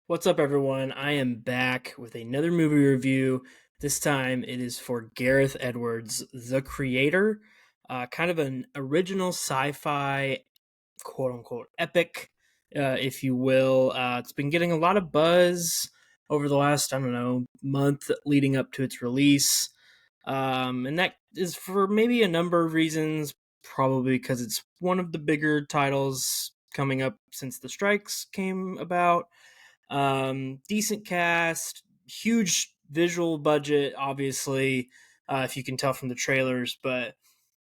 What's up, everyone? I am back with another movie review. This time it is for Gareth Edwards, The Creator, kind of an original sci fi, quote unquote, epic, if you will. It's been getting a lot of buzz over the last, I don't know, month leading up to its release. And that is for maybe a number of reasons, probably because it's one of the bigger titles coming up since the strikes came about. Decent cast, huge visual budget, obviously, if you can tell from the trailers. But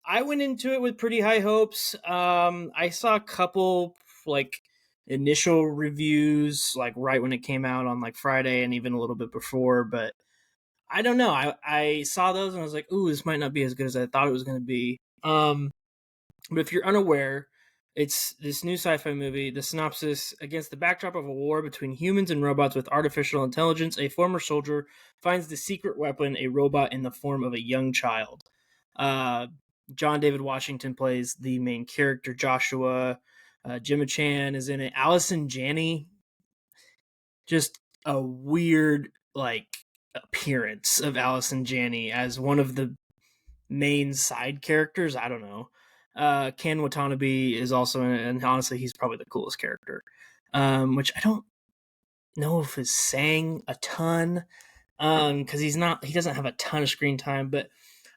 I went into it with pretty high hopes. I saw a couple like initial reviews, like right when it came out on like Friday and even a little bit before. But I don't know. I saw those and I was like, ooh, this might not be as good as I thought it was going to be. But if you're unaware, it's this new sci fi movie. The synopsis: against the backdrop of a war between humans and robots with artificial intelligence, a former soldier finds the secret weapon, a robot in the form of a young child. Uh, John David Washington plays the main character, Joshua. Gemma Chan is in it. Allison Janney, just a weird, like, appearance of Allison Janney as one of the main side characters. I don't know. Ken Watanabe is also in it, and honestly, he's probably the coolest character. Which I don't know if is saying a ton, because he doesn't have a ton of screen time. But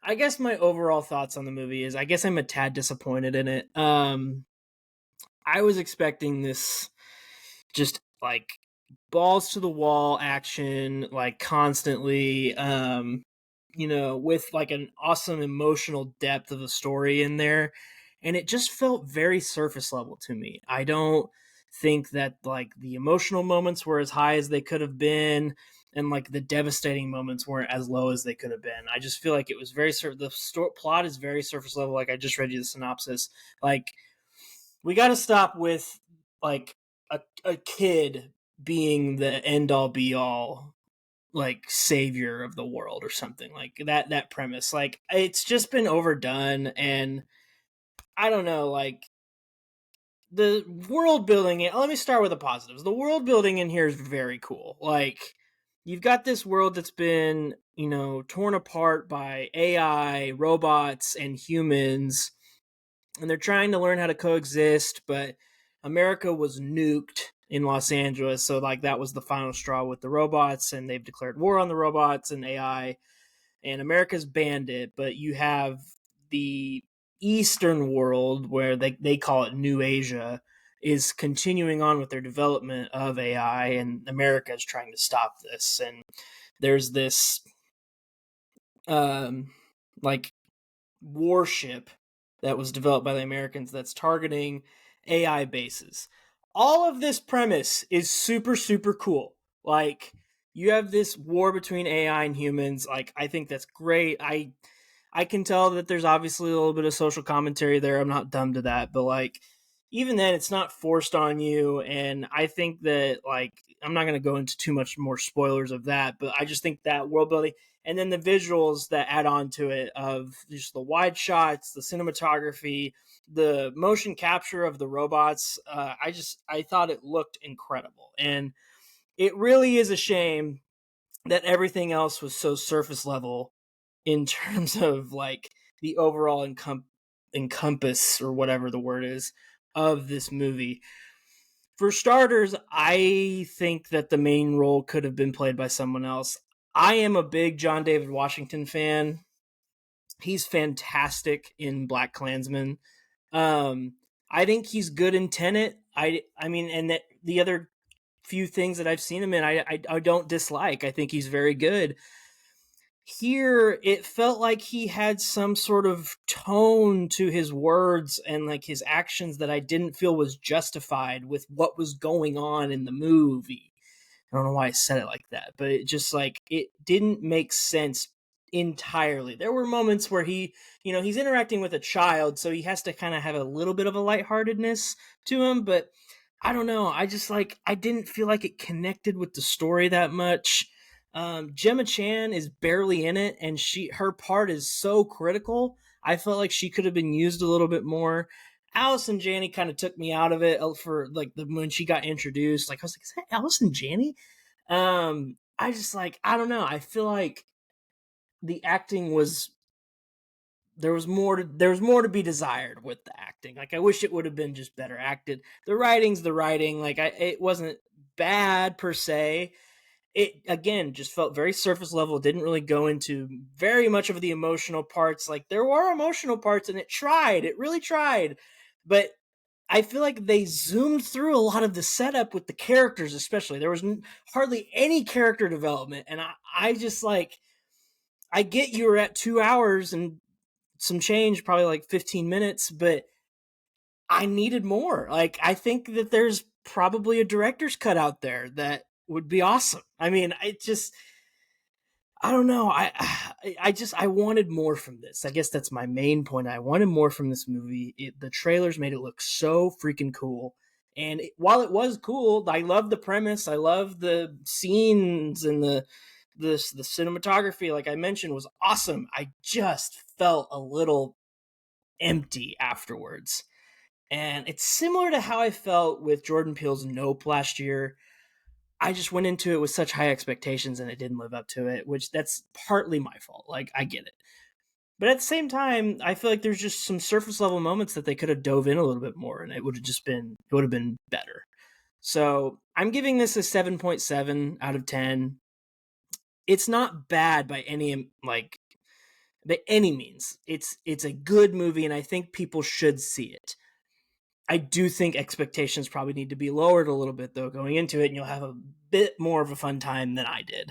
I guess my overall thoughts on the movie is I guess I'm a tad disappointed in it. I was expecting this just like balls to the wall action, like constantly. With like an awesome emotional depth of a story in there. And it just felt very surface level to me. I don't think that like the emotional moments were as high as they could have been, and like the devastating moments weren't as low as they could have been. I just feel like it was plot is very surface level. Like I just read you the synopsis. Like we got to stop with like a kid being the end all be all, like savior of the world or something like that premise. Like it's just been overdone. And I don't know, like the world building. Let me start with the positives. The world building in here is very cool. Like you've got this world that's been, torn apart by AI, robots, and humans, and they're trying to learn how to coexist. But America was nuked in Los Angeles, so like that was the final straw with the robots, and they've declared war on the robots and AI, and America's banned it. But you have the Eastern world, where they call it New Asia, is continuing on with their development of AI, and America is trying to stop this. And there's this um like warship that was developed by the Americans that's targeting AI bases. All of this premise is super, super cool. Like, you have this war between AI and humans. Like, I think that's great. I can tell that there's obviously a little bit of social commentary there. I'm not dumb to that, but like even then it's not forced on you. And I think that, like, I'm not going to go into too much more spoilers of that, but I just think that world building and then the visuals that add on to it, of just the wide shots, the cinematography, the motion capture of the robots, I thought it looked incredible. And it really is a shame that everything else was so surface level in terms of like the overall encompass, or whatever the word is, of this movie. For starters, I think that the main role could have been played by someone else. I am a big John David Washington fan. He's fantastic in Black Klansman. Um, I think he's good in Tenet. I mean, and that the other few things that I've seen him in, I don't dislike. I think he's very good. Here it felt like he had some sort of tone to his words and like his actions that I didn't feel was justified with what was going on in the movie. I don't know why I said it like that, but it just like it didn't make sense entirely. There were moments where he's interacting with a child, so he has to kind of have a little bit of a lightheartedness to him, but I don't know. I just like I didn't feel like it connected with the story that much. Gemma Chan is barely in it, and her part is so critical. I felt like she could have been used a little bit more. Allison Janney kind of took me out of it for like when she got introduced. Like I was like, is that Allison Janney? I just like, I don't know. I feel like the acting was there was more to be desired with the acting. Like I wish it would have been just better acted. The writing's the writing. Like it wasn't bad per se. It again just felt very surface level. It didn't really go into very much of the emotional parts. Like there were emotional parts, and it really tried, but I feel like they zoomed through a lot of the setup with the characters, especially. There was hardly any character development, and I just like, I get you were at 2 hours and some change, probably like 15 minutes, but I needed more. Like, I think that there's probably a director's cut out there that would be awesome. I mean, I don't know. I wanted more from this. I guess that's my main point. I wanted more from this movie. The trailers made it look so freaking cool. And while it was cool, I love the premise. I love the scenes and the cinematography. Like I mentioned, was awesome. I just felt a little empty afterwards. And it's similar to how I felt with Jordan Peele's Nope last year. I just went into it with such high expectations and it didn't live up to it, which that's partly my fault. Like, I get it. But at the same time, I feel like there's just some surface level moments that they could have dove in a little bit more and it would have been better. So I'm giving this a 7.7 out of 10. It's not bad by any means. It's a good movie and I think people should see it. I do think expectations probably need to be lowered a little bit though going into it, and you'll have a bit more of a fun time than I did.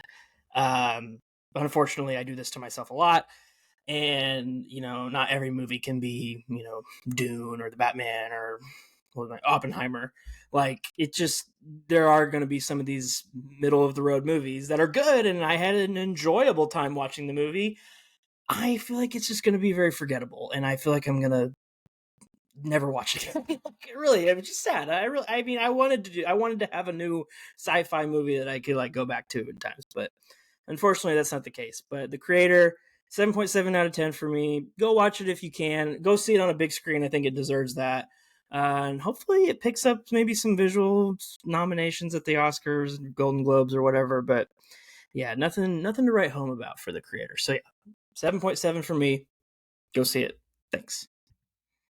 But unfortunately, I do this to myself a lot, and not every movie can be Dune or the Batman or Oppenheimer. Like it just there are going to be some of these middle of the road movies that are good, and I had an enjoyable time watching the movie. I feel like it's just going to be very forgettable, and I feel like I'm going to never watch it again. Like, really, it was just sad. I wanted to have a new sci-fi movie that I could like go back to in times, but unfortunately that's not the case. But The Creator, 7.7 out of 10 for me. Go watch it if you can. Go see it on a big screen. I think it deserves that. And hopefully it picks up maybe some visual nominations at the Oscars, Golden Globes, or whatever. But yeah, nothing to write home about for The Creator. So yeah, 7.7 for me. Go see it. Thanks.